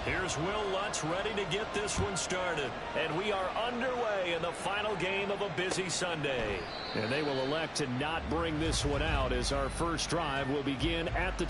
Here's Will Lutz ready to get this one started. And we are underway in the final game of a busy Sunday. And they will elect to not bring this one out as our first drive will begin at the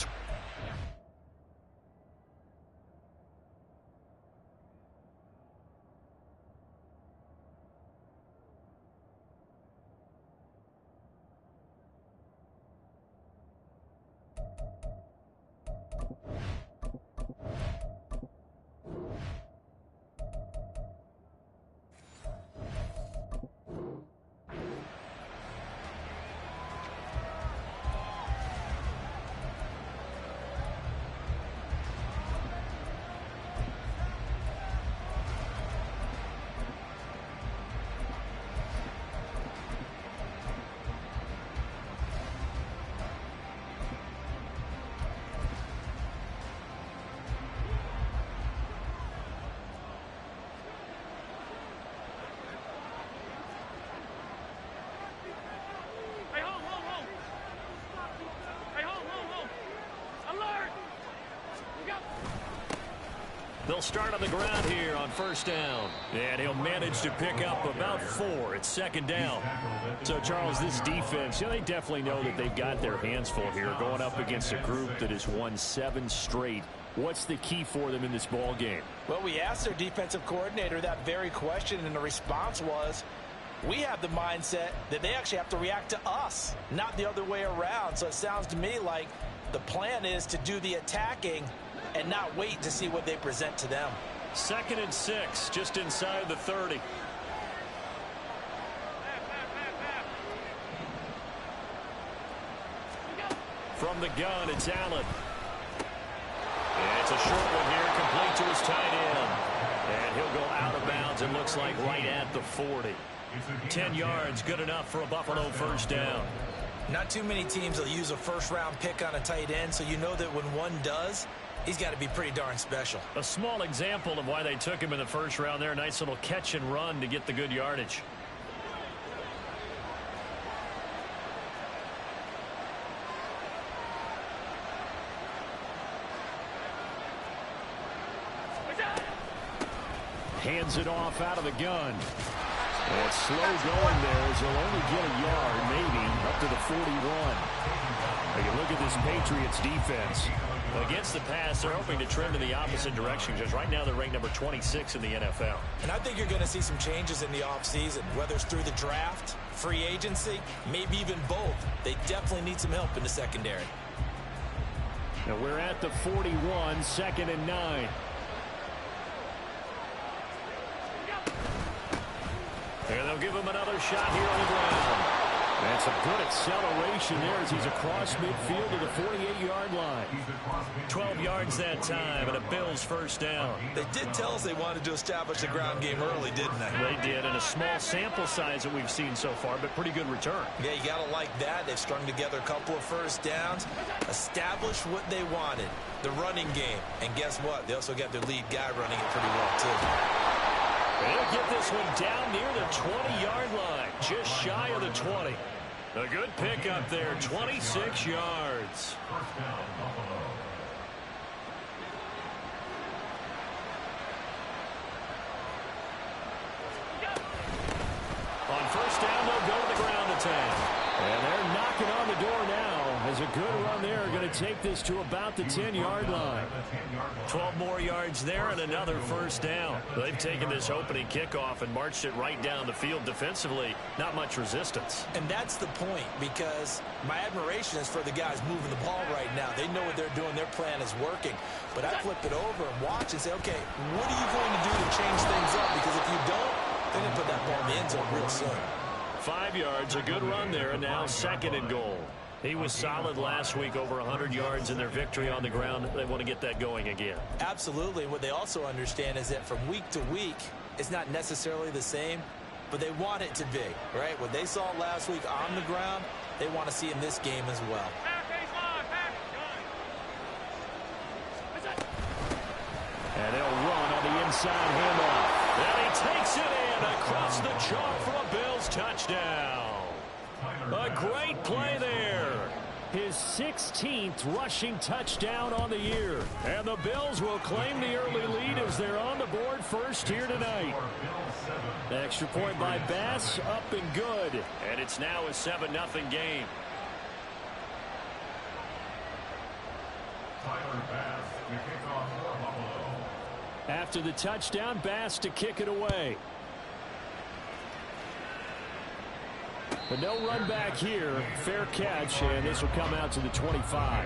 They'll start on the ground here on first down. And he'll manage to pick up about 4. It's second down. So, Charles, this defense, they definitely know that they've got their hands full here going up against a group that has won 7 straight. What's the key for them in this ball game? Well, we asked their defensive coordinator that very question, and the response was, we have the mindset that they actually have to react to us, not the other way around. So it sounds to me like the plan is to do the attacking and not wait to see what they present to them. 2nd and 6, just inside the 30. From the gun, it's Allen. And it's a short one here, complete to his tight end. And he'll go out of bounds, it looks like right at the 40. 10 yards, good enough for a Buffalo first down. Not too many teams will use a first-round pick on a tight end, so you know that when one does, he's got to be pretty darn special. A small example of why they took him in the first round there. Nice little catch and run to get the good yardage. Hands it off out of the gun. And it's slow going there as he'll only get a yard, maybe, up to the 41. Now you look at this Patriots defense. Against the pass, they're hoping to trend in the opposite direction because right now they're ranked number 26 in the NFL. And I think you're going to see some changes in the offseason, whether it's through the draft, free agency, maybe even both. They definitely need some help in the secondary. Now we're at the 41, 2nd and 9. And they'll give him another shot here on the ground. That's a good acceleration there as he's across midfield to the 48-yard line. 12 yards that time, and a Bills first down. They did tell us they wanted to establish the ground game early, didn't they? They did, and a small sample size that we've seen so far, but pretty good return. Yeah, you got to like that. They've strung together a couple of first downs, established what they wanted, the running game. And guess what? They also got their lead guy running it pretty well, too. They'll get this one down near the 20-yard line, just shy of the 20. A good pickup there, 26 yards. On first down, they'll go to the ground attack. And they're knocking on the door now. As a good run there, going to take this to about the 10-yard line. 12 more yards there and another first down. They've taken this opening kickoff and marched it right down the field defensively. Not much resistance. And that's the point, because my admiration is for the guys moving the ball right now. They know what they're doing. Their plan is working. But I flip it over and watch and say, okay, what are you going to do to change things up? Because if you don't, they're going to put that ball in the end zone real soon. 5 yards, a good run there, and now 2nd and goal. He was solid last week, over 100 yards in their victory on the ground. They want to get that going again. Absolutely. What they also understand is that from week to week, it's not necessarily the same, but they want it to be, right? What they saw last week on the ground, they want to see in this game as well. And they'll run on the inside handoff. And he takes it in across the chalk for a Bills touchdown. A great play there. His 16th rushing touchdown on the year. And the Bills will claim the early lead as they're on the board first here tonight. Extra point by Bass, up and good. And it's now a 7-0 game. After the touchdown, Bass to kick it away. But no run back here. Fair catch, and this will come out to the 25.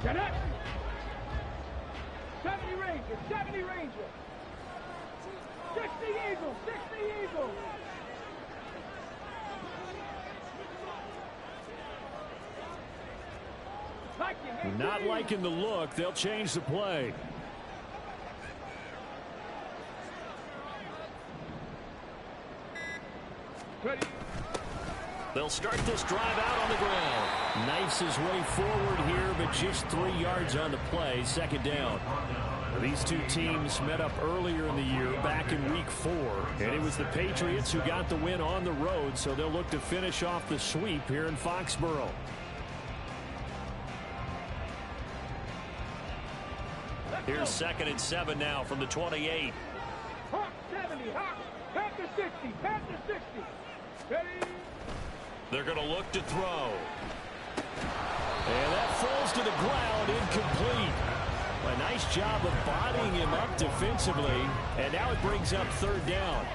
Get up! 70 Rangers, 70 Rangers. 60 Eagles, 60 Eagles. Not liking the look. They'll change the play. They'll start this drive out on the ground. Knifes his way forward here, but just 3 yards on the play. Second down. These two teams met up earlier in the year, back in week 4. And it was the Patriots who got the win on the road, so they'll look to finish off the sweep here in Foxborough. Here's 2nd and 7 now from the 28. Hawk 70, Hawk. Panther 60, Panther 60. Ready? They're going to look to throw. And that falls to the ground, incomplete. A nice job of bodying him up defensively, and now it brings up 3rd down.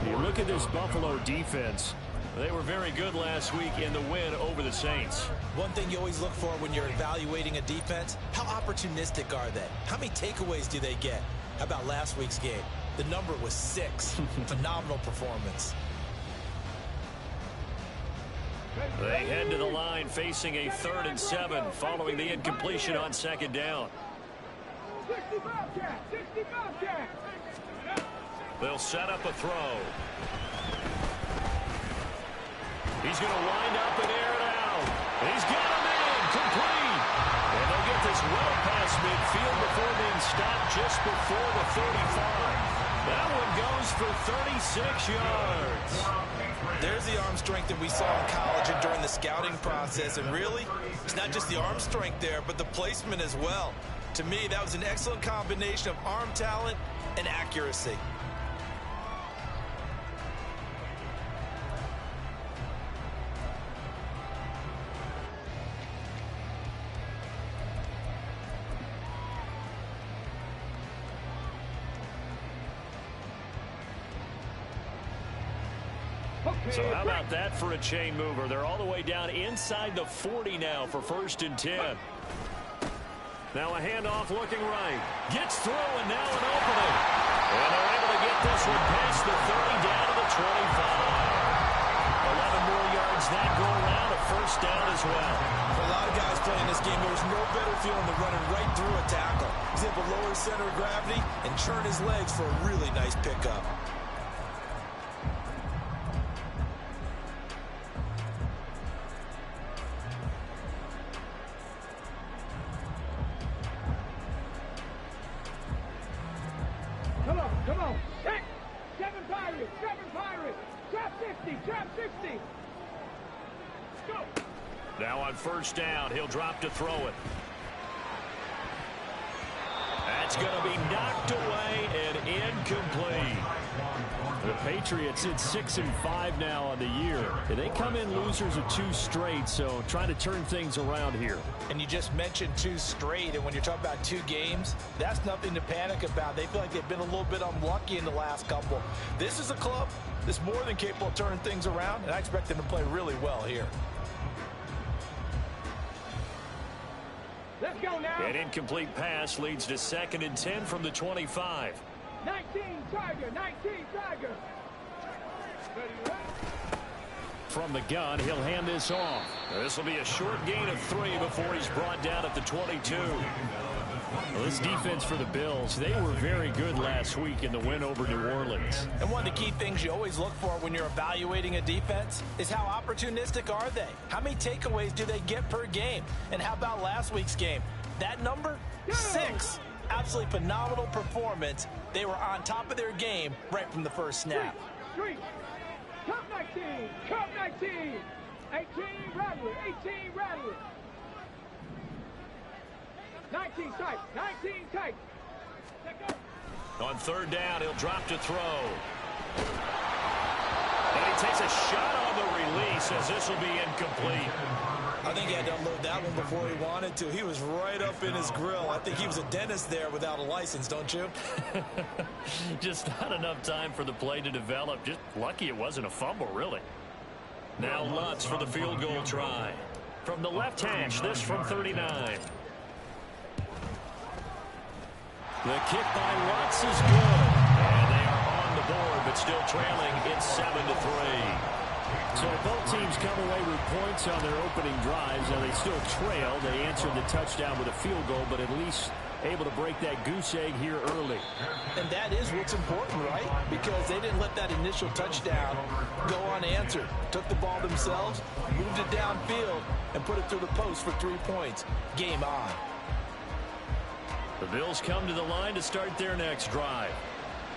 You look at this Buffalo defense. They were very good last week in the win over the Saints. One thing you always look for when you're evaluating a defense, how opportunistic are they? How many takeaways do they get? How about last week's game? The number was 6. Phenomenal performance. They head to the line facing a 3rd and 7 following the incompletion on 2nd down. 60 Bobcat, 60 Bobcat. They'll set up a throw. He's going to wind up and air it out. He's got him in, complete. And they'll get this well past midfield before being stopped just before the 35. That one goes for 36 yards. There's the arm strength that we saw in college and during the scouting process. And really, it's not just the arm strength there, but the placement as well. To me, that was an excellent combination of arm talent and accuracy. So how about that for a chain mover? They're all the way down inside the 40 now for 1st and 10. Now a handoff looking right. Gets through and now an opening. And they're able to get this one past the 30 down to the 25. 11 more yards that go around, a 1st down as well. For a lot of guys playing this game, there was no better feeling than running right through a tackle. He's able to lower his center of gravity and churn his legs for a really nice pickup. Come on. 7 Pirates, 7 Pirates. Trap 60, trap 60. Go. Now on 1st down, he'll drop to throw it. That's going to be knocked away and incomplete. The Patriots at 6-5 now on the year. They come in losers of 2 straight, so trying to turn things around here. And you just mentioned 2 straight, and when you're talking about 2 games, that's nothing to panic about. They feel like they've been a little bit unlucky in the last couple. This is a club that's more than capable of turning things around, and I expect them to play really well here. Let's go now. An incomplete pass leads to 2nd and 10 from the 25. 19 Tiger, 19 Tiger. From the gun, he'll hand this off. This will be a short gain of 3 before he's brought down at the 22. Well, this defense for the Bills, they were very good last week in the win over New Orleans. And one of the key things you always look for when you're evaluating a defense is how opportunistic are they? How many takeaways do they get per game? And how about last week's game? That number? 6. Absolutely phenomenal performance. They were on top of their game right from the first snap. Street. Cup 19. Cup 19. 18 Rattler. 18 Rattler. 19 tight. 19 tight. On third down, he'll drop to throw. And he takes a shot on the release as this will be incomplete. I think he had to unload that one before he wanted to. He was right up in his grill. I think he was a dentist there without a license, don't you? Just not enough time for the play to develop. Just lucky it wasn't a fumble, really. Now Lutz for the field goal try. From the left hash, this from 39. The kick by Lutz is good. And they are on the board, but still trailing. It's 7-3. So both teams come away with points on their opening drives. Now they still trail. They answered the touchdown with a field goal, but at least able to break that goose egg here early. And that is what's important, right? Because they didn't let that initial touchdown go unanswered. Took the ball themselves, moved it downfield, and put it through the post for 3 points. Game on. The Bills come to the line to start their next drive.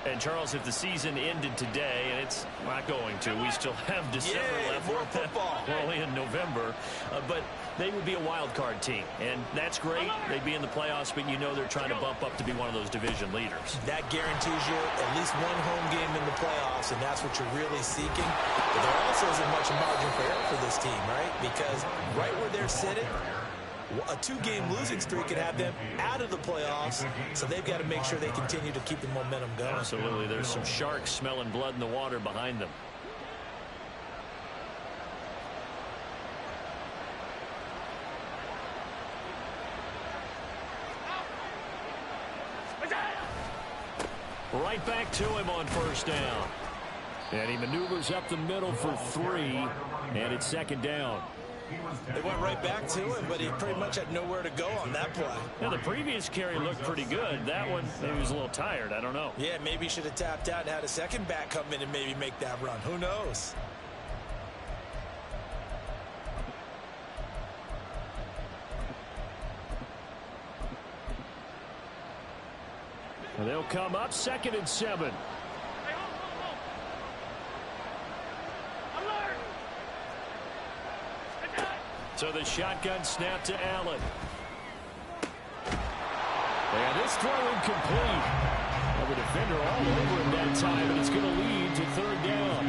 And, Charles, if the season ended today, and it's not going to, we still have December left. More football. We're only in November. But they would be a wild card team. And that's great. They'd be in the playoffs, but you know they're trying to bump up to be one of those division leaders. That guarantees you at least one home game in the playoffs, and that's what you're really seeking. But there also isn't much margin for error for this team, right? Because right where they're sitting, a 2-game losing streak could have them out of the playoffs, so they've got to make sure they continue to keep the momentum going. Absolutely. There's some sharks smelling blood in the water behind them. Right back to him on first down. And he maneuvers up the middle for 3, and it's second down. They went right back to him, but he pretty much had nowhere to go on that play. Yeah, the previous carry looked pretty good. That one, maybe he was a little tired. I don't know. Yeah, maybe he should have tapped out and had a second back come in and maybe make that run. Who knows? And they'll come up 2nd and 7. So the shotgun snap to Allen. And this throw incomplete. Well, the defender all over him that time, and it's going to lead to third down.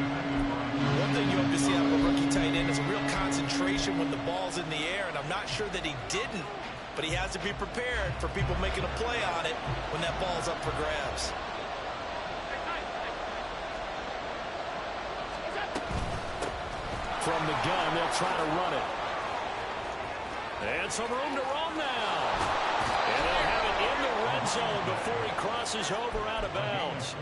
One thing you have to see out of a rookie tight end is a real concentration when the ball's in the air, and I'm not sure that he didn't, but he has to be prepared for people making a play on it when that ball's up for grabs. From the gun, they'll try to run it. And some room to run now. And they'll have it in the red zone before he crosses over out of bounds.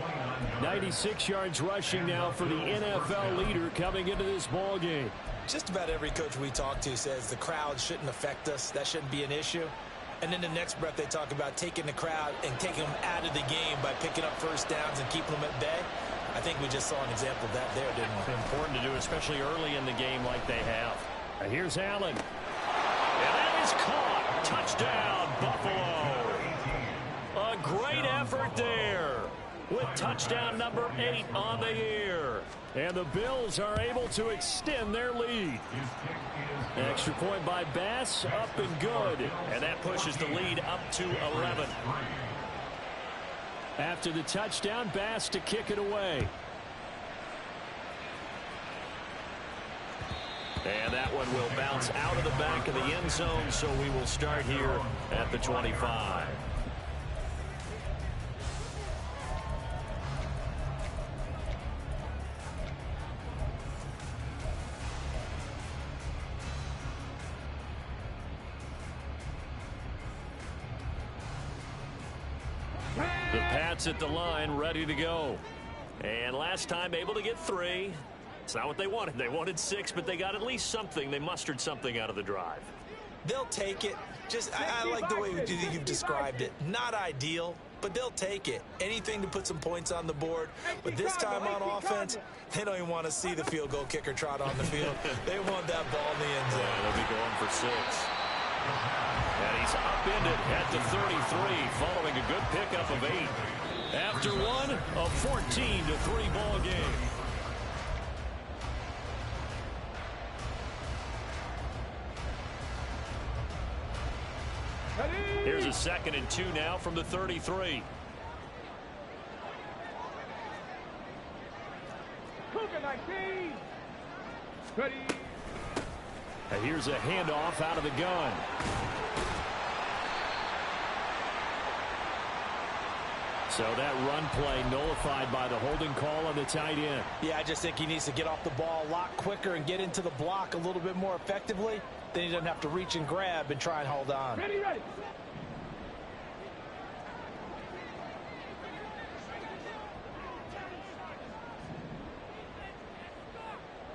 96 yards rushing now for the NFL leader coming into this ball game. Just about every coach we talk to says the crowd shouldn't affect us. That shouldn't be an issue. And then the next breath they talk about taking the crowd and taking them out of the game by picking up first downs and keeping them at bay. I think we just saw an example of that there, didn't we? Important to do, especially early in the game like they have. Now here's Allen. And that is caught. Touchdown, Buffalo. A great effort there with touchdown number 8 on the year. And the Bills are able to extend their lead. Extra point by Bass, up and good. And that pushes the lead up to 11. After the touchdown, Bass to kick it away. And that one will bounce out of the back of the end zone, so we will start here at the 25. The Pats at the line, ready to go. And last time able to get 3. It's not what they wanted. They wanted 6, but they got at least something. They mustered something out of the drive. They'll take it. I like the way you've described it. Not ideal, but they'll take it. Anything to put some points on the board. But this time on offense, they don't even want to see the field goal kicker trot on the field. They want that ball in the end zone. Yeah, they'll be going for 6. And he's upended at the 33 following a good pickup of 8. After one, a 14-3 ball game. Here's a 2nd and 2 now from the 33. Cougar 19. Ready. And here's a handoff out of the gun. So that run play nullified by the holding call on the tight end. Yeah, I just think he needs to get off the ball a lot quicker and get into the block a little bit more effectively. Then he doesn't have to reach and grab and try and hold on. Ready, ready.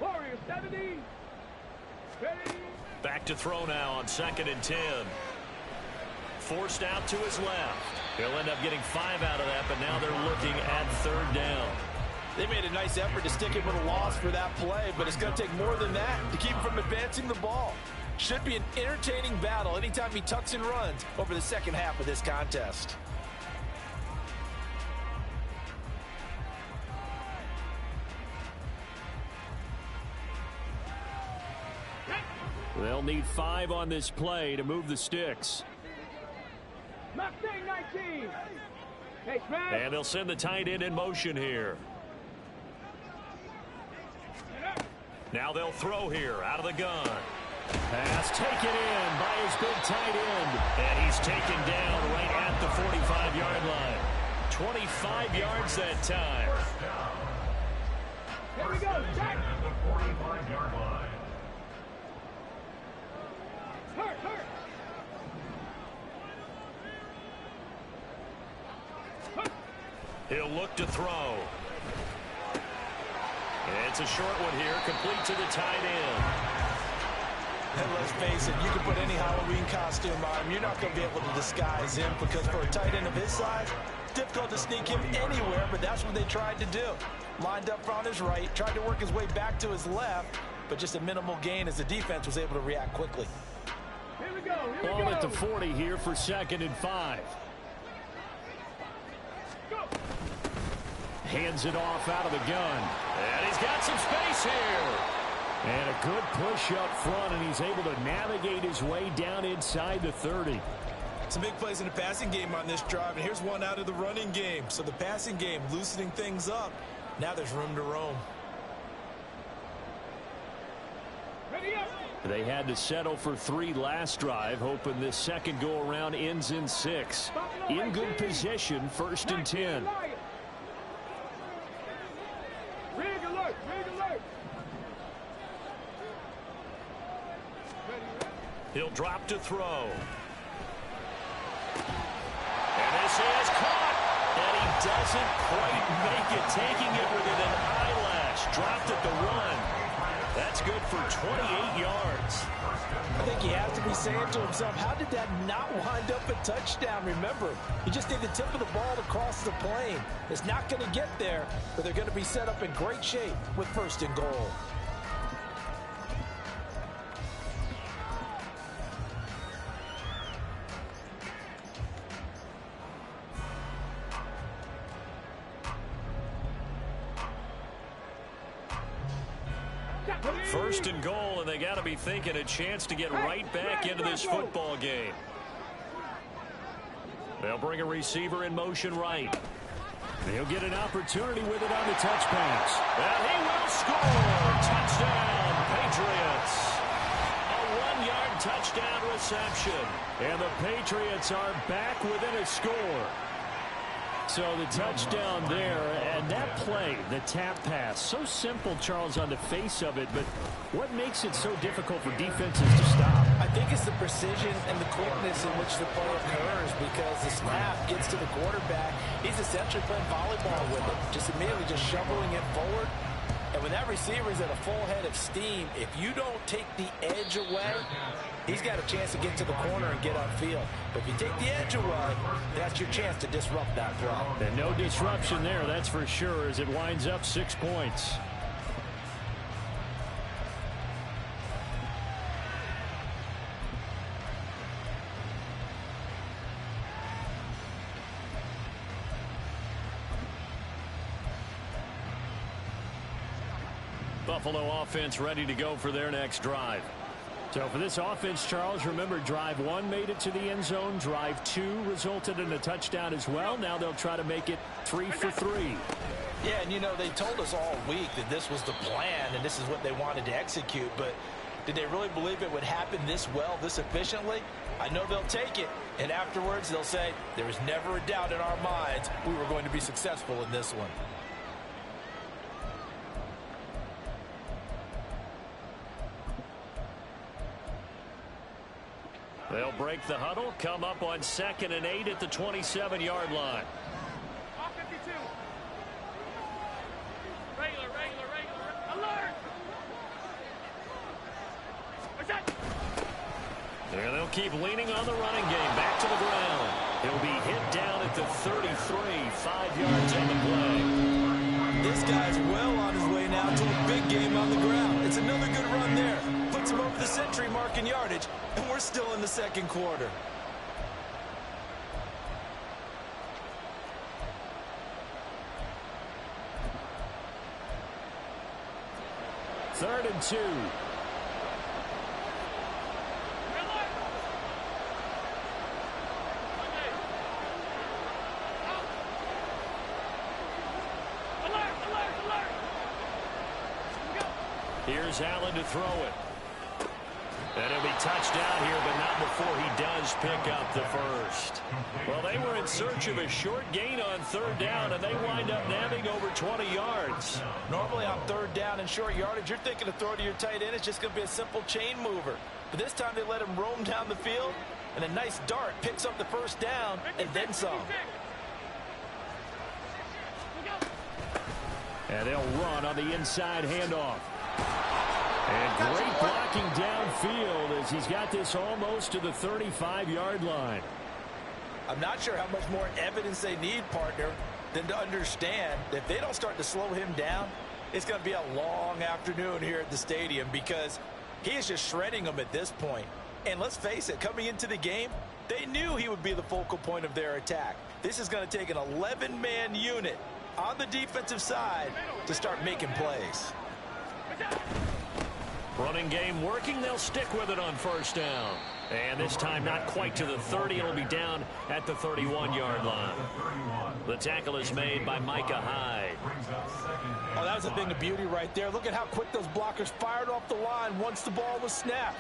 Warriors 70. Ready. Back to throw now on 2nd and 10. Forced out to his left. He'll end up getting 5 out of that, but now they're looking at 3rd down. They made a nice effort to stick him with a loss for that play, but it's going to take more than that to keep him from advancing the ball. Should be an entertaining battle anytime he tucks and runs over the second half of this contest. They'll need 5 on this play to move the sticks. Mustang 19. Hey, Smash. And they'll send the tight end in motion here. Now they'll throw here out of the gun. Pass taken in by his big tight end. And he's taken down right at the 45-yard line. 25 yards that time. Here we go, Jack. The 45-yard line. Hurt, hurt. He'll look to throw. It's a short one here, complete to the tight end. And let's face it, you can put any Halloween costume on him. You're not going to be able to disguise him because for a tight end of his size, it's difficult to sneak him anywhere, but that's what they tried to do. Lined up on his right, tried to work his way back to his left, but just a minimal gain as the defense was able to react quickly. Here we go, here we Ball go. at the 40 here for 2nd and 5. Go. Hands it off out of the gun. And he's got some space here. And a good push up front, and he's able to navigate his way down inside the 30. Some big plays in the passing game on this drive, and here's one out of the running game. So the passing game loosening things up. Now there's room to roam. Ready up. They had to settle for 3 last drive, hoping this second go-around ends in 6. In good position, 1st and 10. Rig alert, rig alert. He'll drop to throw. And this is caught. And he doesn't quite make it, taking it within an eyelash. Dropped at the 1. That's good for 28 yards. I think he has to be saying to himself, how did that not wind up a touchdown? Remember, you just need the tip of the ball to cross the plane. It's not going to get there, but they're going to be set up in great shape with 1st and goal. First and goal, and they got to be thinking a chance to get right back into this football game. They'll bring a receiver in motion right. They'll get an opportunity with it on the touch pass. And he will score. Touchdown, Patriots. A 1-yard touchdown reception. And the Patriots are back within a score. So the touchdown there, and that play, the tap pass, so simple, Charles, on the face of it, but what makes it so difficult for defenses to stop? I think it's the precision and the quickness in which the play occurs because the snap gets to the quarterback. He's essentially playing volleyball with it, just immediately just shoveling it forward. And when that receiver's at a full head of steam, if you don't take the edge away, he's got a chance to get to the corner and get upfield. But if you take the edge away, that's your chance to disrupt that throw. And no disruption there, that's for sure, as it winds up 6 points. Buffalo offense ready to go for their next drive. So for this offense, Charles, remember drive 1 made it to the end zone. Drive 2 resulted in a touchdown as well. Now they'll try to make it 3 for 3. Yeah, and you know, they told us all week that this was the plan and this is what they wanted to execute. But did they really believe it would happen this well, this efficiently? I know they'll take it. And afterwards, they'll say, there was never a doubt in our minds we were going to be successful in this one. They'll break the huddle, come up on 2nd and 8 at the 27-yard line. Off 52. Regular. Alert! What's that? And they'll keep leaning on the running game. Back to the ground. He'll be hit down at the 33, 5 yards on the play. This guy's well on his way now to a big game on the ground. It's another good run there. Puts him over the century mark in yardage, and we're still in the second quarter. Third and 2. Here's Allen to throw it. And it'll be touchdown here, but not before he does pick up the first. Well, they were in search of a short gain on 3rd down, and they wind up nabbing over 20 yards. Normally on 3rd down and short yardage, you're thinking to throw to your tight end. It's just going to be a simple chain mover. But this time they let him roam down the field, and a nice dart picks up the first down and then some. And they'll run on the inside handoff. And great blocking downfield as he's got this almost to the 35-yard line. I'm not sure how much more evidence they need, partner, than to understand that if they don't start to slow him down, it's going to be a long afternoon here at the stadium because he is just shredding them at this point. And let's face it, coming into the game, they knew he would be the focal point of their attack. This is going to take an 11-man unit on the defensive side to start making plays. Running game working. They'll stick with it on 1st down. And this time not quite to the 30. It'll be down at the 31-yard line. The tackle is made by Micah Hyde. Oh, that was a thing of beauty right there. Look at how quick those blockers fired off the line once the ball was snapped.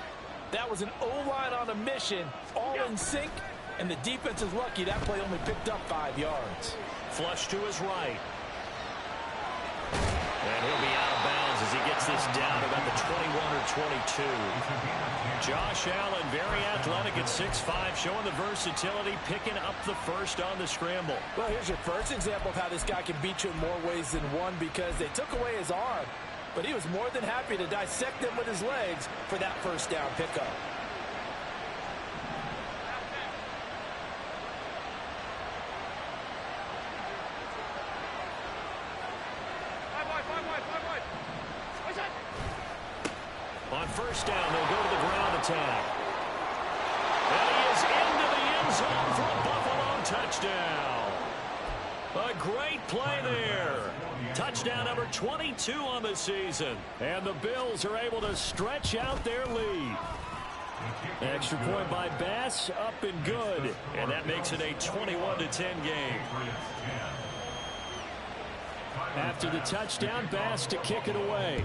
That was an O-line on a mission, all in sync, and the defense is lucky that play only picked up 5 yards. Flush to his right. And he'll be out of bounds as he gets this down about the 21 or 22. Josh Allen, very athletic at 6'5", showing the versatility, picking up the first on the scramble. Well, here's your first example of how this guy can beat you in more ways than one because they took away his arm, but he was more than happy to dissect them with his legs for that first down pickup. On 1st down, they'll go to the ground attack. And he is into the end zone for a Buffalo touchdown. A great play there. Touchdown number 22 on the season. And the Bills are able to stretch out their lead. Extra point by Bass, up and good. And that makes it a 21-10 game. After the touchdown, Bass to kick it away.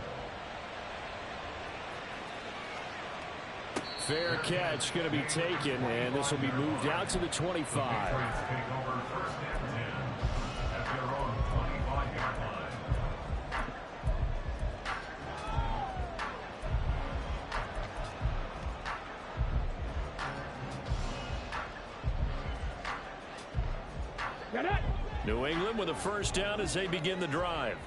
Fair catch going to be taken, and this will be moved out to the 25. New England with a 1st down as they begin the drive.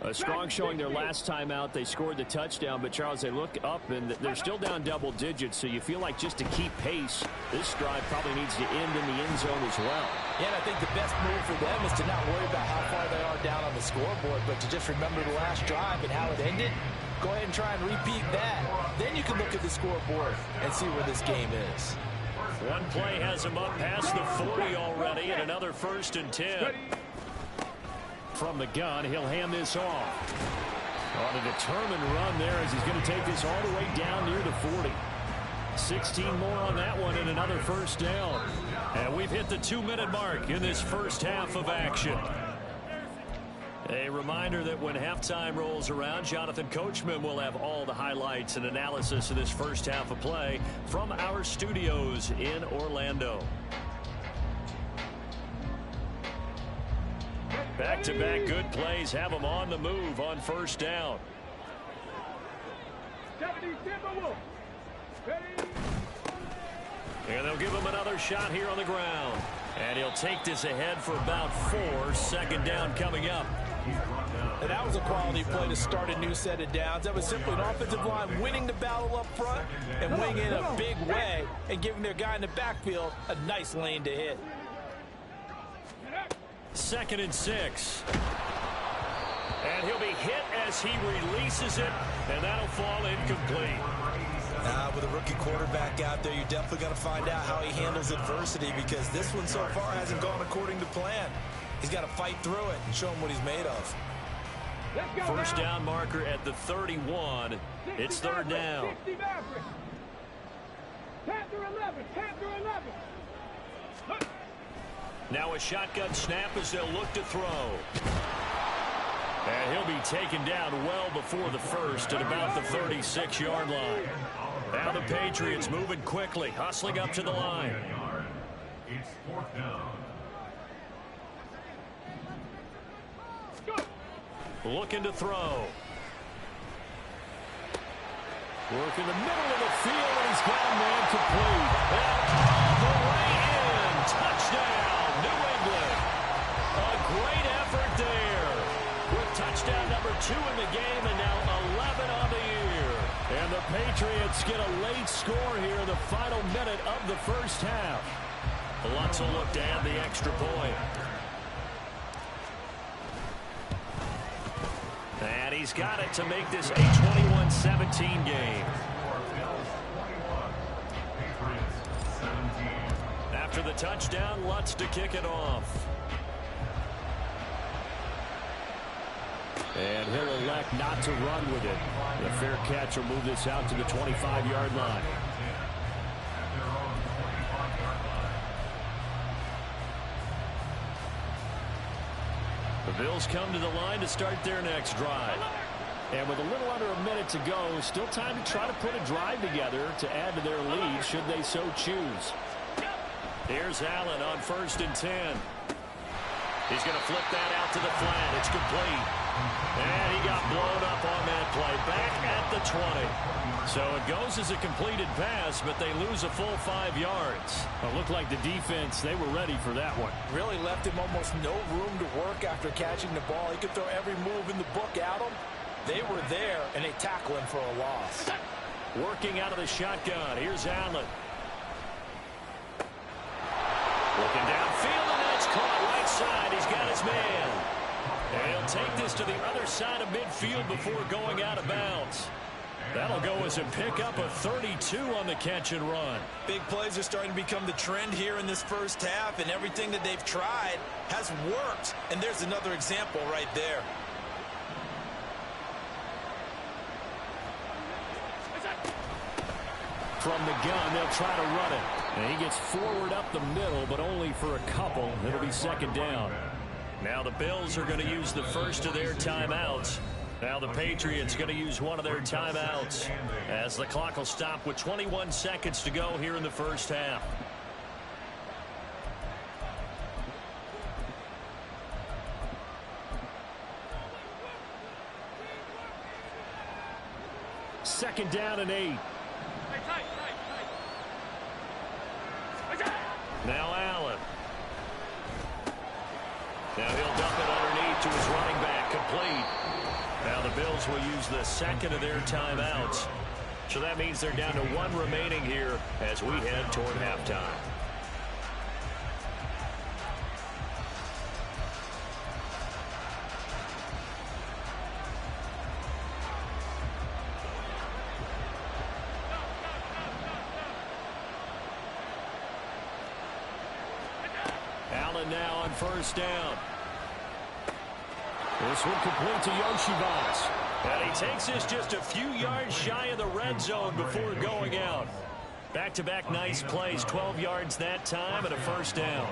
A strong showing their last time out. They scored the touchdown, but Charles, they look up and they're still down double digits, so you feel like just to keep pace, this drive probably needs to end in the end zone as well. Yeah, and I think the best move for them is to not worry about how far they are down on the scoreboard, but to just remember the last drive and how it ended. Go ahead and try and repeat that. Then you can look at the scoreboard and see where this game is. One play has him up past the 40 already, and another 1st and 10. From the gun, he'll hand this off. On a determined run there as he's going to take this all the way down near the 40. 16 more on that one and another 1st down. And we've hit the 2-minute mark in this first half of action. A reminder that when halftime rolls around, Jonathan Coachman will have all the highlights and analysis of this first half of play from our studios in Orlando. Back-to-back good plays have them on the move on 1st down. And they'll give him another shot here on the ground. And he'll take this ahead for about 4. 2nd down coming up. And that was a quality play to start a new set of downs. That was simply an offensive line winning the battle up front and winning in a big way and giving their guy in the backfield a nice lane to hit. 2nd and 6. And he'll be hit as he releases it, and that'll fall incomplete. With a rookie quarterback out there, you're definitely going to find out how he handles adversity, because this one so far hasn't gone according to plan. He's got to fight through it and show him what he's made of. 1st down marker at the 31. It's 3rd down. Now a shotgun snap as they'll look to throw. And he'll be taken down well before the 1st at about the 36-yard line. Now the Patriots moving quickly, hustling up to the line. It's 4th down. Looking to throw. Work in the middle of the field, and he's got a man complete. And all the way in. Touchdown, New England. A great effort there. With touchdown number 2 in the game, and now 11 on the year. And the Patriots get a late score here in the final minute of the first half. Lots of look to add the extra point. And he's got it to make this a 21-17 game. After the touchdown, Lutz to kick it off. And he'll elect not to run with it. The fair catch will move this out to the 25-yard line. The Bills come to the line to start their next drive. And with a little under a minute to go, still time to try to put a drive together to add to their lead should they so choose. Here's Allen on 1st and 10. He's going to flip that out to the flat. It's complete. And he got blown up on that play. Back at the 20. So it goes as a completed pass, but they lose a full 5 yards. It looked like the defense, they were ready for that one. Really left him almost no room to work after catching the ball. He could throw every move in the book at him. They were there, and they tackle him for a loss. Working out of the shotgun. Here's Allen. Looking downfield, and that's caught right side. He's got his man. And he'll take this to the other side of midfield before going out of bounds. That'll go as a pickup of 32 on the catch and run. Big plays are starting to become the trend here in this first half, and everything that they've tried has worked. And there's another example right there. From the gun, they'll try to run it. And he gets forward up the middle, but only for a couple. It'll be 2nd down. Now the Bills are going to use the first of their timeouts. Now the Patriots going to use one of their timeouts as the clock will stop with 21 seconds to go here in the first half. Second down and 8. Now Allen. Now he'll dump it underneath to his running back, complete. Now the Bills will use the second of their timeouts. So that means they're down to one remaining here as we head toward halftime. Allen now on first down. This one complete to Yoshivas. And he takes this just a few yards shy of the red zone before going out. Back-to-back nice plays, 12 yards that time and a first down.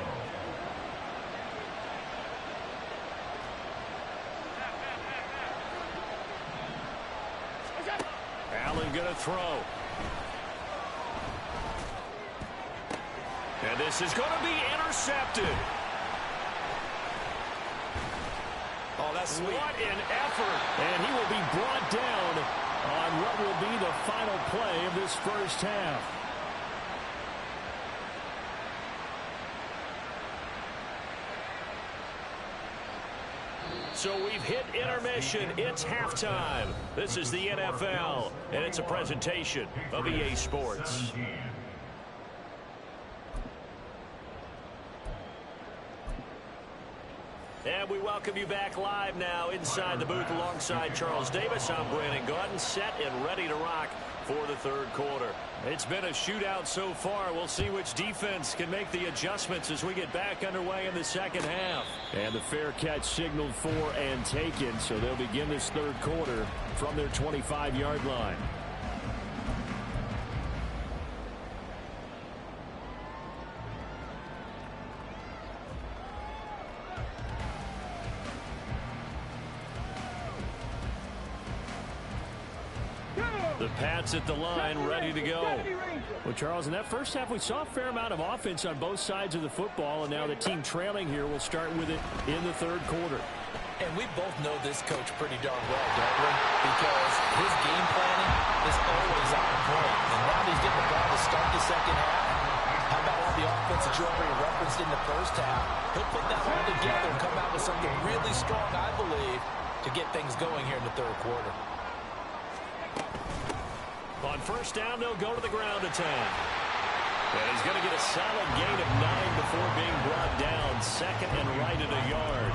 Allen going to throw. And this is going to be intercepted. Oh, that's sweet. What an effort. And he will be brought down on what will be the final play of this first half. So we've hit intermission. It's halftime. This is the NFL, and it's a presentation of EA Sports. And we welcome you back live now inside the booth alongside Charles Davis. I'm Brandon Gaudin, set and ready to rock for the third quarter. It's been a shootout so far. We'll see which defense can make the adjustments as we get back underway in the second half. And the fair catch signaled for and taken, so they'll begin this third quarter from their 25-yard line. The Pats at the line, ready to go. Well, Charles, in that first half, we saw a fair amount of offense on both sides of the football, and now the team trailing here will start with it in the third quarter. And we both know this coach pretty darn well, don't we? Because his game planning is always on point. And now he's getting the ball to start the second half. How about all the offense that you already referenced in the first half? He'll put that all together and come out with something really strong, I believe, to get things going here in the third quarter. On first down, they'll go to the ground attack. And he's going to get a solid gain of 9 before being brought down. Second and right at a yard.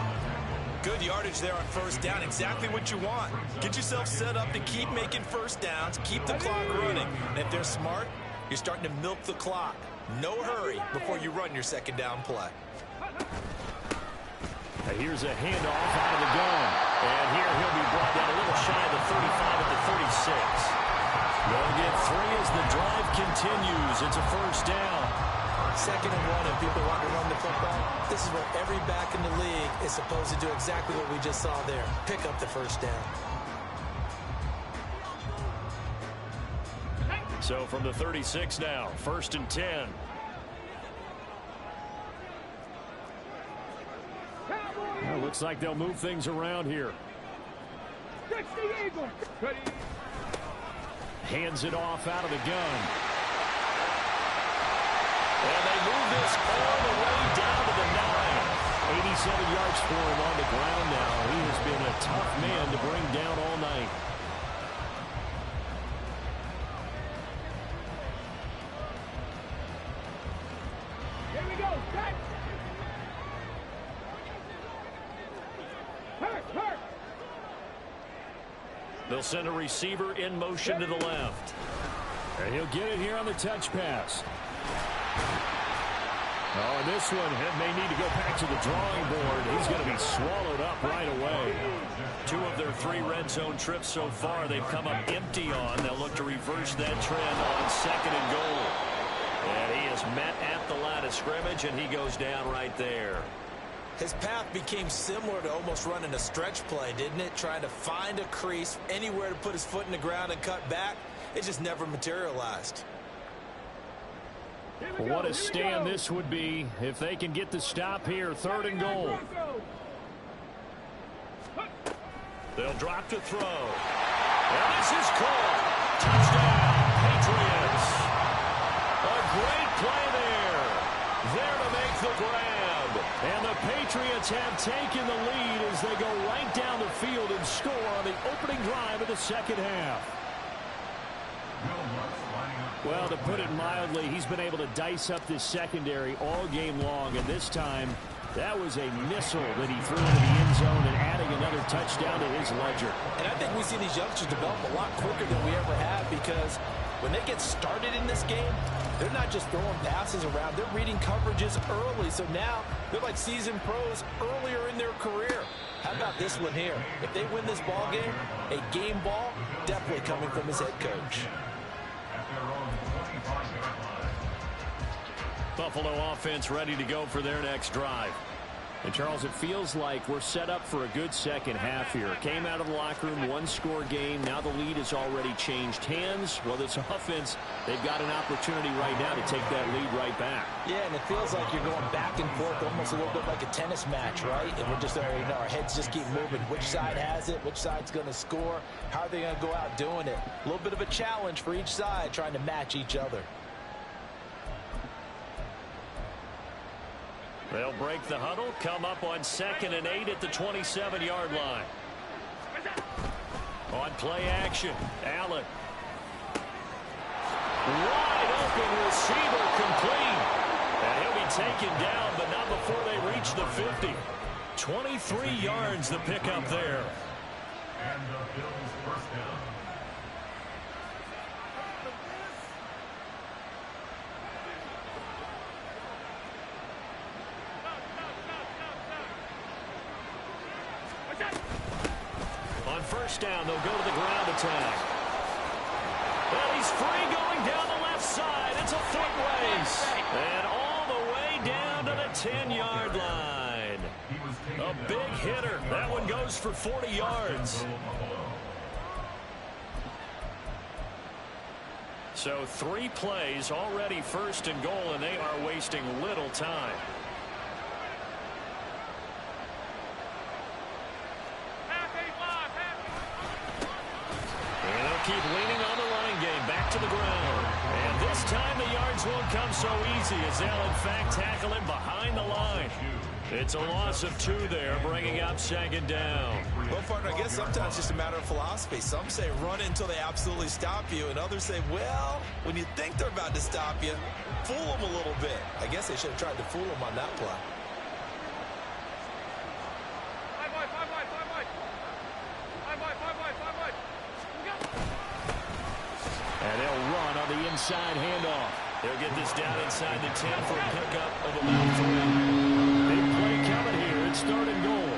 Good yardage there on first down. Exactly what you want. Get yourself set up to keep making first downs. Keep the clock running. And if they're smart, you're starting to milk the clock. No hurry before you run your second down play. Now here's a handoff out of the gun. And here he'll be brought down a little shy of the 35 at the 36. They'll get 3 as the drive continues. It's a first down. Second and 1, and people want to run the football. This is what every back in the league is supposed to do, exactly what we just saw there. Pick up the first down. So from the 36 now, first and 10. Well, looks like they'll move things around here. Hands it off out of the gun. And they move this all the way down to the 9. 87 yards for him on the ground now. He has been a tough man to bring down all night. Here we go. Set. Hurt. They'll send a receiver in motion to the left. And he'll get it here on the touch pass. Oh, and this one may need to go back to the drawing board. He's going to be swallowed up right away. 2 of their 3 red zone trips so far they've come up empty on. They'll look to reverse that trend on second and goal. And he is met at the line of scrimmage, and he goes down right there. His path became similar to almost running a stretch play, didn't it? Trying to find a crease, anywhere to put his foot in the ground and cut back. It just never materialized. Well, what a stand this would be if they can get the stop here. Third and goal. They'll drop to throw. And this is caught. Touchdown, Patriots. A great play there. There to make the grab. And the Patriots have taken the lead as they go right down the field and score on the opening drive of the second half. Well, to put it mildly, he's been able to dice up this secondary all game long, and this time that was a missile that he threw into the end zone and adding another touchdown to his ledger. And I think we see these youngsters develop a lot quicker than we ever have, because when they get started in this game, they're not just throwing passes around. They're reading coverages early. So now they're like seasoned pros earlier in their career. How about this one here? If they win this ball game, a game ball definitely coming from his head coach. Buffalo offense ready to go for their next drive. And, Charles, it feels like we're set up for a good second half here. Came out of the locker room, one-score game. Now the lead has already changed hands. Well, this offense, they've got an opportunity right now to take that lead right back. Yeah, and it feels like you're going back and forth almost a little bit like a tennis match, right? And we're just there, you know, our heads just keep moving. Which side has it? Which side's going to score? How are they going to go out doing it? A little bit of a challenge for each side, trying to match each other. They'll break the huddle, come up on 2nd and 8 at the 27-yard line. On play action, Allen. Wide open receiver complete. And he'll be taken down, but not before they reach the 50. 23 yards the pickup there. And the Bills first down. On first down, they'll go to the ground attack. And he's free going down the left side. It's a foot race. And all the way down to the 10-yard line. A big hitter. That one goes for 40 yards. So 3 plays already first and goal, and they are wasting little time. Keep leaning on the line game, back to the ground. And this time the yards won't come so easy as they'll in fact tackle him behind the line. It's a loss of 2 there, bringing up 2nd down. Well, partner, I guess sometimes it's just a matter of philosophy. Some say run until they absolutely stop you, and others say, well, when you think they're about to stop you, fool them a little bit. I guess they should have tried to fool them on that play. And they'll run on the inside handoff. They'll get this down inside the 10 for a pickup of about 3. Big play coming here. It's 3rd and goal.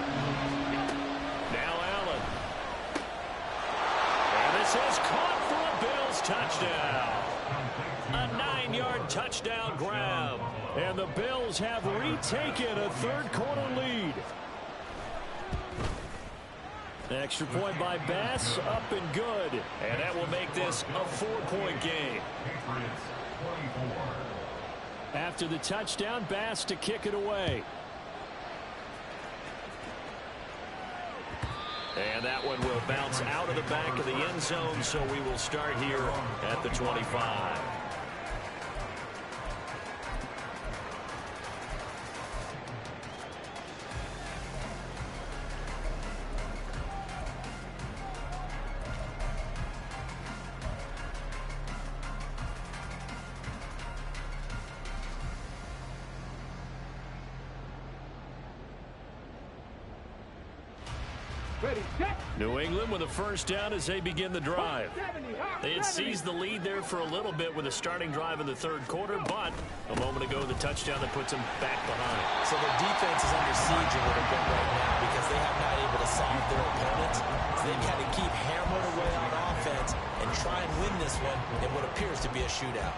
Now Allen. And this is caught for a Bills touchdown. A 9-yard touchdown grab. And the Bills have retaken a 3rd quarter lead. Extra point by Bass, up and good. And that will make this a 4-point game. After the touchdown, Bass to kick it away. And that one will bounce out of the back of the end zone, so we will start here at the 25. New England with a first down as they begin the drive. They had seized the lead there for a little bit with a starting drive in the 3rd quarter, but a moment ago the touchdown that puts them back behind. So their defense is under siege a little bit right now because they have not able to solve their opponents. So they kind of keep hammering away on offense and try and win this one in what appears to be a shootout.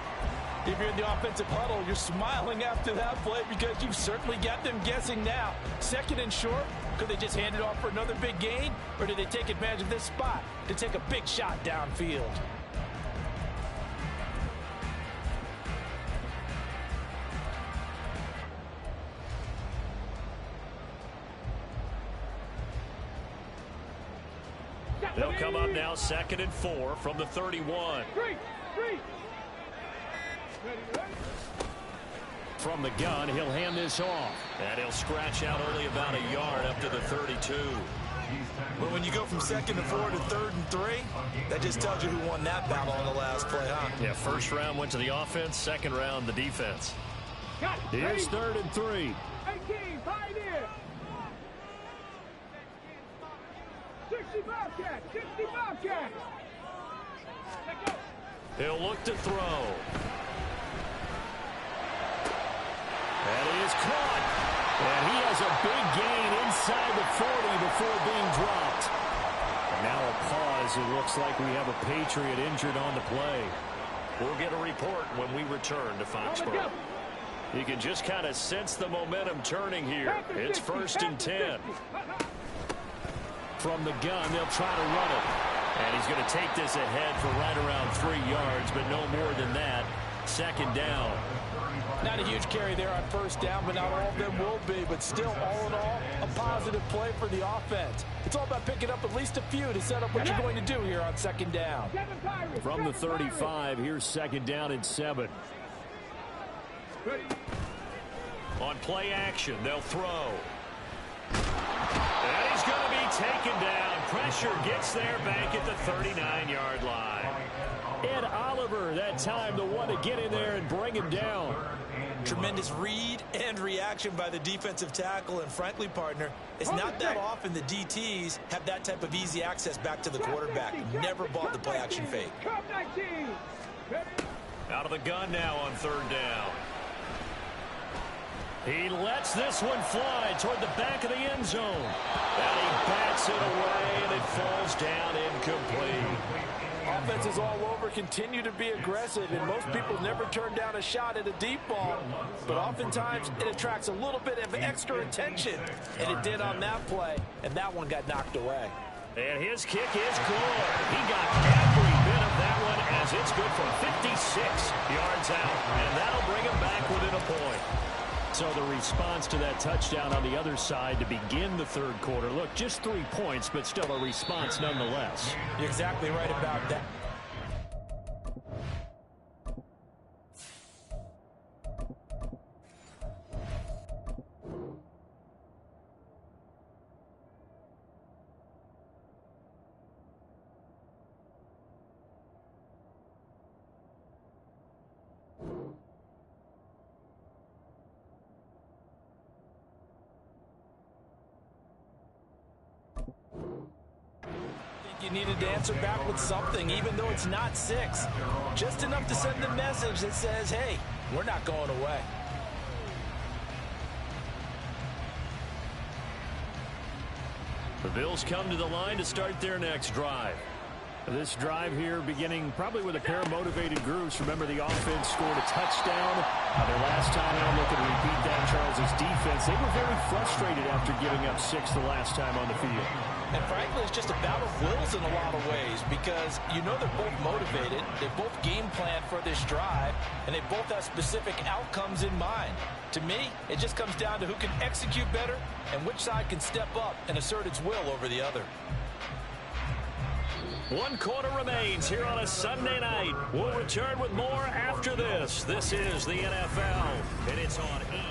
If you're in the offensive huddle, you're smiling after that play because you've certainly got them guessing now. 2nd and short, could they just hand it off for another big gain? Or did they take advantage of this spot to take a big shot downfield? They'll come up now 2nd and 4 from the 31. From the gun, he'll hand this off. And he'll scratch out only about a yard up to the 32. But when you go from 2nd and 4 to 3rd and 3, that just tells you who won that battle on the last play, huh? Yeah, first round went to the offense, second round the defense. Here's 3rd and 3. 18, Pioneer. 60 Bobcats, 60 Bobcats. He'll look to throw. And he is caught. And he has a big gain inside the 40 before being dropped. And now a pause. It looks like we have a Patriot injured on the play. We'll get a report when we return to Foxborough. You can just kind of sense the momentum turning here. It's 1st and 10. From the gun, they'll try to run it. And he's going to take this ahead for right around 3 yards, but no more than that. 2nd down. Not a huge carry there on 1st down, but not all of them will be. But still, all in all, a positive play for the offense. It's all about picking up at least a few to set up what you're going to do here on 2nd down. From the 35, here's 2nd down and 7. On play action, they'll throw. And he's going to be taken down. Pressure gets there back at the 39-yard line. Ed Oliver, that time, the one to get in there and bring him down. Tremendous read and reaction by the defensive tackle. And frankly, partner, it's not that often the DTs have that type of easy access back to the quarterback. Never bought the play action fake. Out of the gun now on 3rd down. He lets this one fly toward the back of the end zone. And he bats it away, and it falls down incomplete. Offenses all over continue to be aggressive, and most people never turn down a shot at a deep ball. But oftentimes, it attracts a little bit of extra attention. And it did on that play, and that one got knocked away. And his kick is good. He got every bit of that one as it's good for 56 yards out. And that'll bring him back within a point. So the response to that touchdown on the other side to begin the 3rd quarter. Look, just 3 points, but still a response nonetheless. You're exactly right about that. You needed to answer back with something, even though it's not 6. Just enough to send the message that says, hey, we're not going away. The Bills come to the line to start their next drive. This drive here beginning probably with a pair of motivated groups. Remember, the offense scored a touchdown. Their last time out, looking to repeat that. Charles' defense, they were very frustrated after giving up 6 the last time on the field. And frankly, it's just a battle of wills in a lot of ways, because you know they're both motivated, they both game plan for this drive, and they both have specific outcomes in mind. To me, it just comes down to who can execute better and which side can step up and assert its will over the other. 1 quarter remains here on a Sunday night. We'll return with more after this. This is the NFL, and it's on E!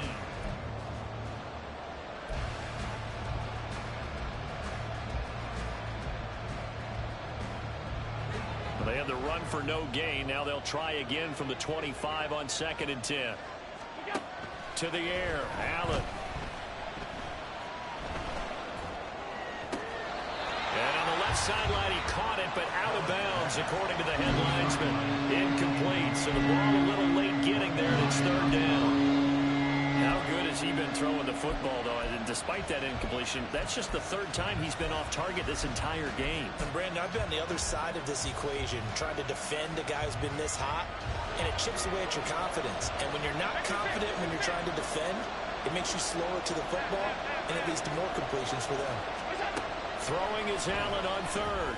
They had the run for no gain. Now they'll try again from the 25 on 2nd and 10. To the air, Allen. And on the left sideline, he caught it, but out of bounds, according to the headlinesman. Incomplete, so the ball a little late getting there, and it's 3rd down. How good has he been throwing the football, though? And despite that incompletion, that's just the 3rd time he's been off target this entire game. And Brandon, I've been on the other side of this equation, trying to defend a guy who's been this hot, and it chips away at your confidence. And when you're not confident when you're trying to defend, it makes you slower to the football, and it leads to more completions for them. Throwing is Allen on 3rd.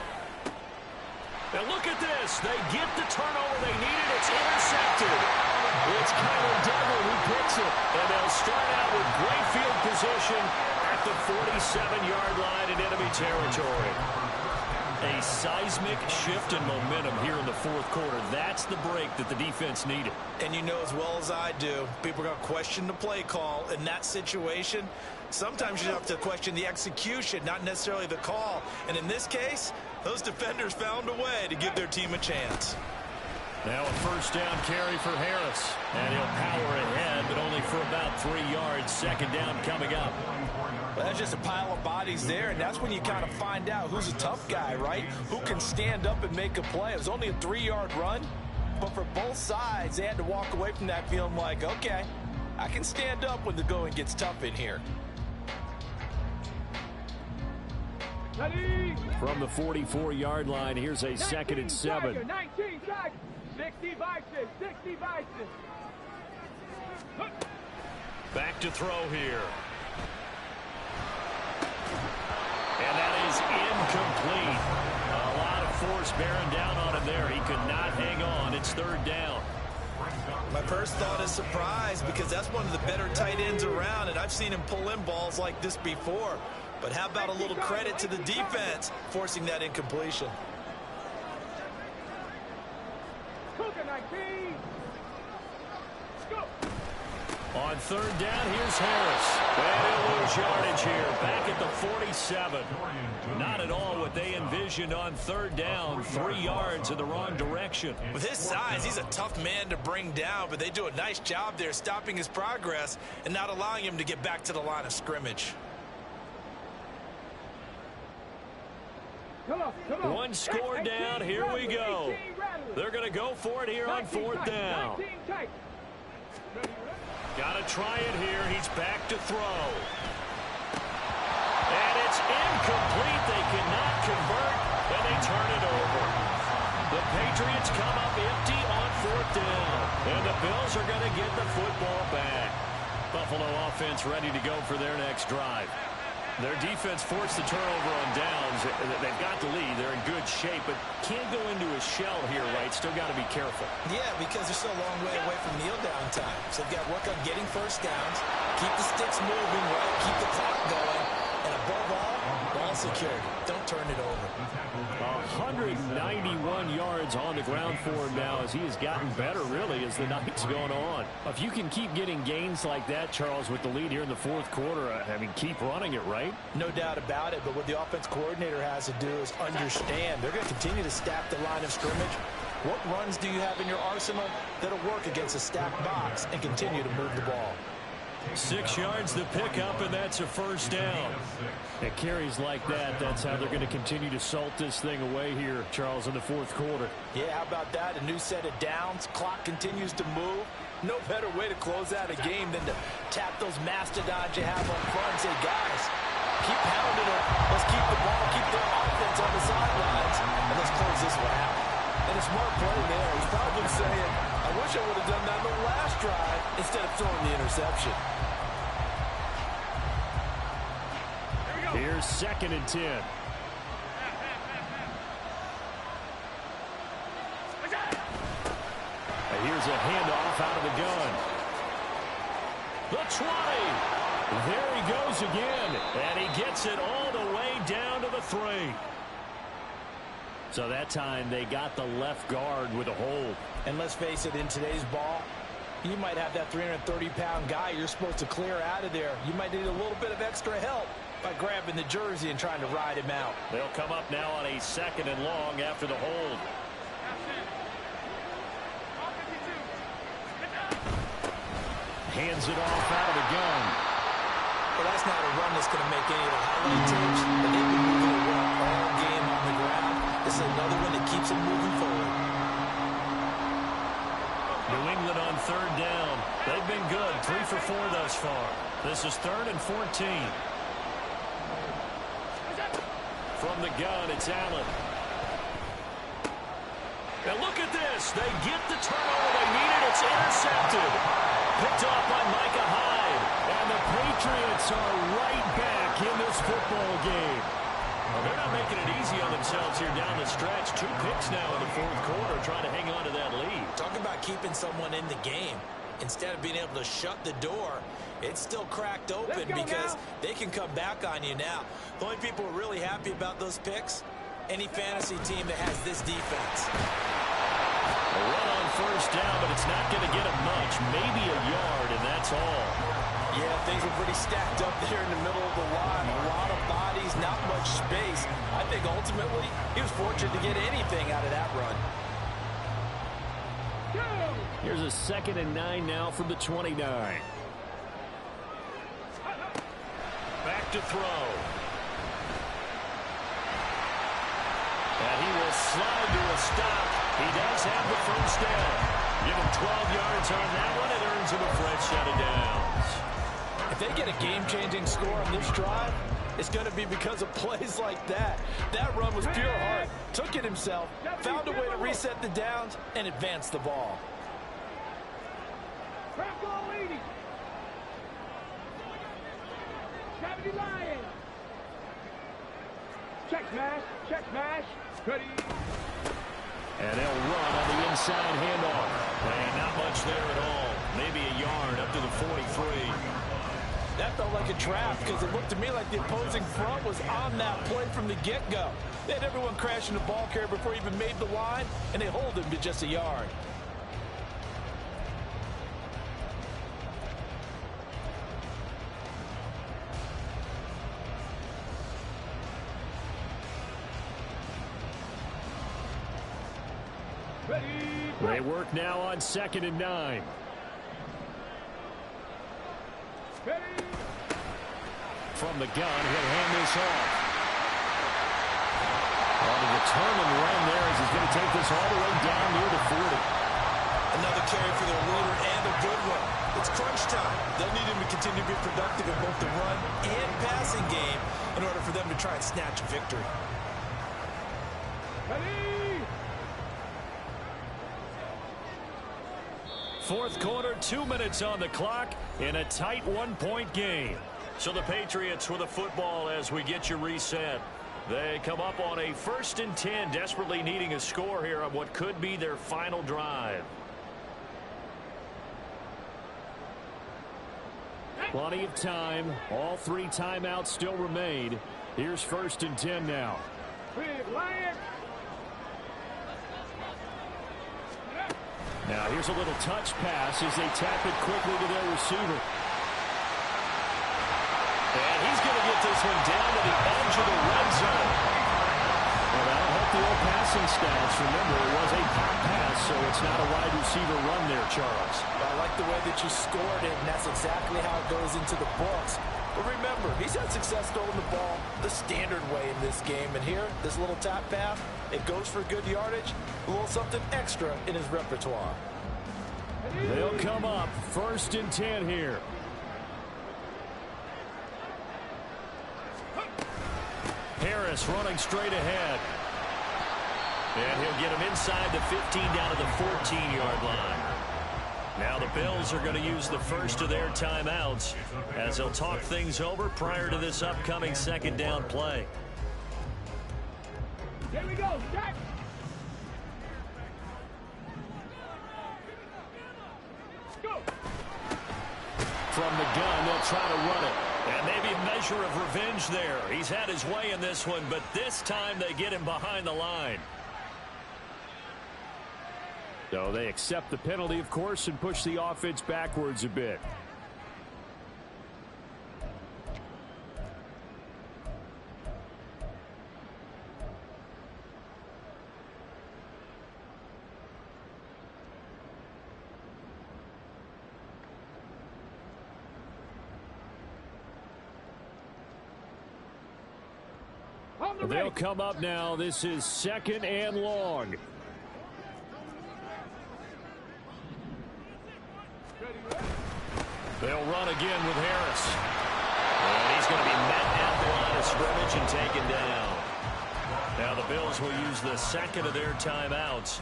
Now look at this. They get the turnover they needed. It's intercepted. It's Kyler Duggar who picks it. And they'll start out with great field position at the 47-yard line in enemy territory. A seismic shift in momentum here in the fourth quarter. That's the break that the defense needed. And you know as well as I do, people are going to question the play call in that situation. Sometimes you have to question the execution, not necessarily the call. And in this case, those defenders found a way to give their team a chance. Now a first down carry for Harris. And he'll power ahead, but only for about 3 yards. Second down coming up. Well, that's just a pile of bodies there, and that's when you kind of find out who's a tough guy, right? Who can stand up and make a play. It was only a 3-yard run, but for both sides, they had to walk away from that feeling like, okay, I can stand up when the going gets tough in here. From the 44-yard line, here's a 2nd and 7. 19 seconds. 60 Bison. 60 Bison. Back to throw here. And that is incomplete. A lot of force bearing down on him there. He could not hang on. It's 3rd down. My first thought is surprise because that's one of the better tight ends around, and I've seen him pull in balls like this before. But how about a little credit to the defense forcing that incompletion? On 3rd down, here's Harris. And he'll lose yardage here. Back at the 47. Not at all what they envisioned on 3rd down. 3 yards in the wrong direction. With his size, he's a tough man to bring down, but they do a nice job there stopping his progress and not allowing him to get back to the line of scrimmage. Come on. One score down. Here we go. They're going to go for it here on 4th down. Got to try it here. He's back to throw. And it's incomplete. They cannot convert, and they turn it over. The Patriots come up empty on 4th down. And the Bills are going to get the football back. Buffalo offense ready to go for their next drive. Their defense forced the turnover on downs. They've got the lead. They're in good shape, but can't go into a shell here, right? Still got to be careful. Yeah, because they're still a long way away from kneel down time. So they've got to work on getting first downs, keep the sticks moving, right? Keep the clock going, and above all, ball security. Don't turn it over. 191 yards on the ground for him now as he has gotten better, really, as the night's going on. If you can keep getting gains like that, Charles, with the lead here in the 4th quarter, I mean, keep running it, right? No doubt about it, but what the offense coordinator has to do is understand. They're going to continue to stack the line of scrimmage. What runs do you have in your arsenal that'll work against a stacked box and continue to move the ball? 6 yards to pick up, and that's a first down. It carries like that. That's how they're going to continue to salt this thing away here, Charles, in the 4th quarter. Yeah, how about that? A new set of downs. Clock continues to move. No better way to close out a game than to tap those mastodons you have on front and say, guys, keep pounding it. Let's keep the ball, keep their offense on the sidelines, and let's close this one out. And a smart play there. He's probably saying, I wish I would have done that on the last drive instead of throwing the interception. Here's 2nd and 10. Here's a handoff out of the gun. The 20. There he goes again. And he gets it all the way down to the 3. So that time they got the left guard with a hold. And let's face it, in today's ball, you might have that 330-pound guy you're supposed to clear out of there. You might need a little bit of extra help by grabbing the jersey and trying to ride him out. They'll come up now on a 2nd and long after the hold. Hands it off out of the gun. Well, that's not a run that's going to make any of the highlight tapes, but they've been moving the ball all game on the ground. This is another one that keeps them moving forward. New England on 3rd down. They've been good, 3 for 4 thus far. This is 3rd and 14. From the gun, it's Allen. Now look at this. They get the turnover they needed. It's intercepted. Picked off by Micah Hyde. And the Patriots are right back in this football game. Well, they're not making it easy on themselves here down the stretch. 2 picks now in the 4th quarter, trying to hang on to that lead. Talk about keeping someone in the game. Instead of being able to shut the door, it's still cracked open because they can come back on you now. The only people who are really happy about those picks any fantasy team that has this defense. A run on first down, but it's not going to get him much. Maybe a yard, and that's all. Yeah, things were pretty stacked up there in the middle of the line. A lot of bodies, not much space. I think ultimately he was fortunate to get anything out of that run. Here's a 2nd and 9 now from the 29. Back to throw. And he will slide to a stop. He does have the first down. Give him 12 yards on that one. It earns him a fresh set of downs. If they get a game-changing score on this drive, it's going to be because of plays like that. That run was pure heart. Took it himself, found a way to reset the downs, and advance the ball. Crack on leading. 70 Lions. Check smash. Check smash. Ready. And they'll run on the inside handoff. And not much there at all. Maybe a yard up to the 43. That felt like a trap because it looked to me like the opposing front was on that play from the get-go. They had everyone crashing the ball carrier before he even made the line, and they hold him to just a yard. They work now on 2nd and 9. From the gun, he'll hand this off. On a determined run there as he's going to take this all the way down near the 40. Another carry for their leader and a good one. It's crunch time. They'll need him to continue to be productive in both the run and passing game in order for them to try and snatch a victory. Fourth quarter, 2 minutes on the clock in a tight 1-point game. So the Patriots with the football as we get you reset. They come up on a 1st and 10, desperately needing a score here on what could be their final drive. Plenty of time. All 3 timeouts still remain. Here's 1st and 10 now. Now here's a little touch pass as they tap it quickly to their receiver. And he's going to get this one down to the edge of the red zone. Well, that'll help the old passing stats. Remember, it was a pop pass, so it's not a wide receiver run there, Charles. I like the way that you scored it, and that's exactly how it goes into the books. But remember, he's had success throwing the ball the standard way in this game. And here, this little tap pass, it goes for good yardage, a little something extra in his repertoire. They'll come up 1st and 10 here. Harris running straight ahead. And he'll get him inside the 15 down to the 14-yard line. Now the Bills are going to use the first of their timeouts as they'll talk things over prior to this upcoming 2nd down play. Here we go, Jack. Go. From the gun, they'll try to run it. And maybe a measure of revenge there. He's had his way in this one, but this time they get him behind the line. So they accept the penalty, of course, and push the offense backwards a bit. They'll come up now. This is 2nd and long. They'll run again with Harris. And he's going to be met at the line of scrimmage and taken down. Now the Bills will use the 2nd of their timeouts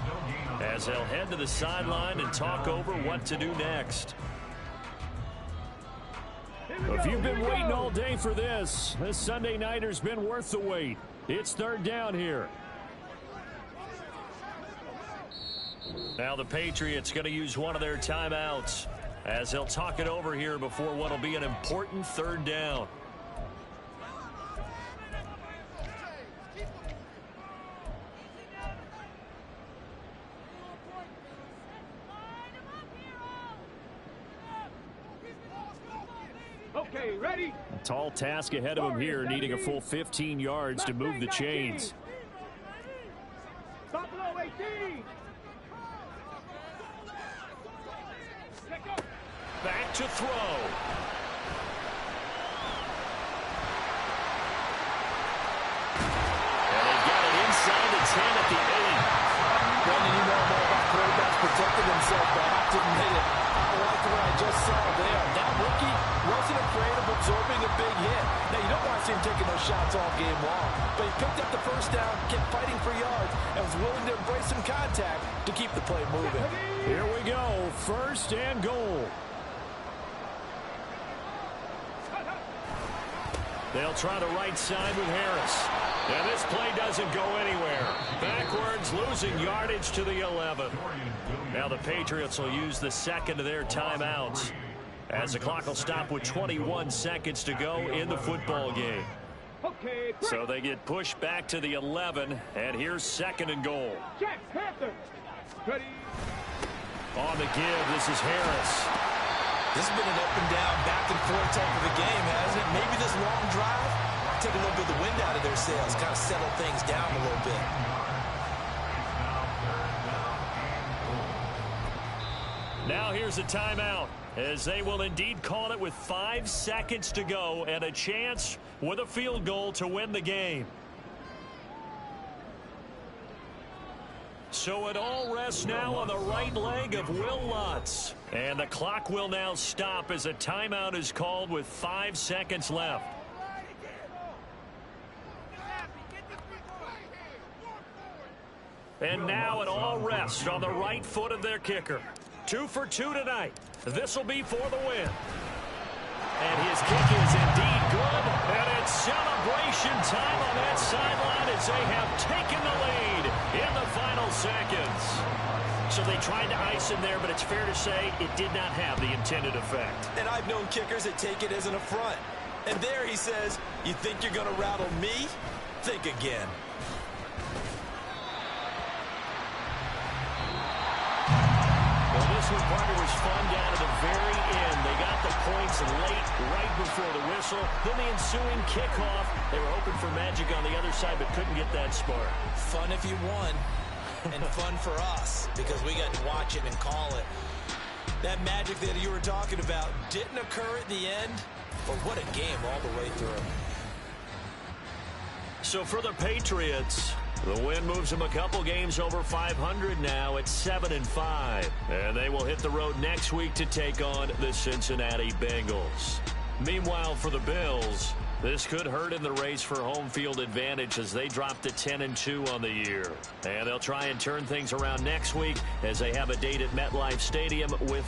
as they'll head to the sideline and talk over what to do next. If you've been waiting all day for this Sunday nighter's been worth the wait. It's 3rd down here. Now the Patriots going to use one of their timeouts as they'll talk it over here before what will be an important 3rd down. Okay, ready? Tall task ahead of him here, needing a full 15 yards to move the chains. Stop below 18. Let go. Back to throw. And they've got it inside the 10 at the 8. Brendan, you know more about quarterbacks protecting themselves, but I have to admit it. I like what I just saw there. That rookie wasn't afraid of absorbing a big hit. Now, you don't want to see him taking those shots all game long, but he picked up the first down, kept fighting for yards, and was willing to embrace some contact to keep the play moving. Here we go, 1st and goal. They'll try the right side with Harris. And this play doesn't go anywhere. Backwards, losing yardage to the 11. Now the Patriots will use the second of their timeouts, as the clock will stop with 21 seconds to go in the football game. Okay, So they get pushed back to the 11, and here's 2nd and goal. check, Panther. Ready? On the give, this is Harris. This has been an up and down, back and forth type of a game, hasn't it? Maybe this long drive, take a little bit of the wind out of their sails, kind of settle things down a little bit. Now here's a timeout, as they will indeed call it with 5 seconds to go and a chance with a field goal to win the game. So it all rests now on the right leg of Will Lutz. And the clock will now stop as a timeout is called with 5 seconds left. And now it all rests on the right foot of their kicker. 2 for 2 tonight. This will be for the win. And his kick is indeed good. And it's celebration time on that sideline as they have taken the lead in the final seconds. So they tried to ice him there, but it's fair to say it did not have the intended effect. And I've known kickers that take it as an affront. And there he says, you think you're going to rattle me? Think again. Well, this one, partner, was fun down to the very end. They got the points late, right before the whistle. Then the ensuing kickoff. They were hoping for magic on the other side, but couldn't get that spark. Fun if you won, and fun for us, because we got to watch it and call it. That magic that you were talking about didn't occur at the end, but what a game all the way through. So for the Patriots, the win moves them a couple games over 500 now at 7-5. And they will hit the road next week to take on the Cincinnati Bengals. Meanwhile, for the Bills, this could hurt in the race for home field advantage as they drop to 10-2 on the year. And they'll try and turn things around next week as they have a date at MetLife Stadium with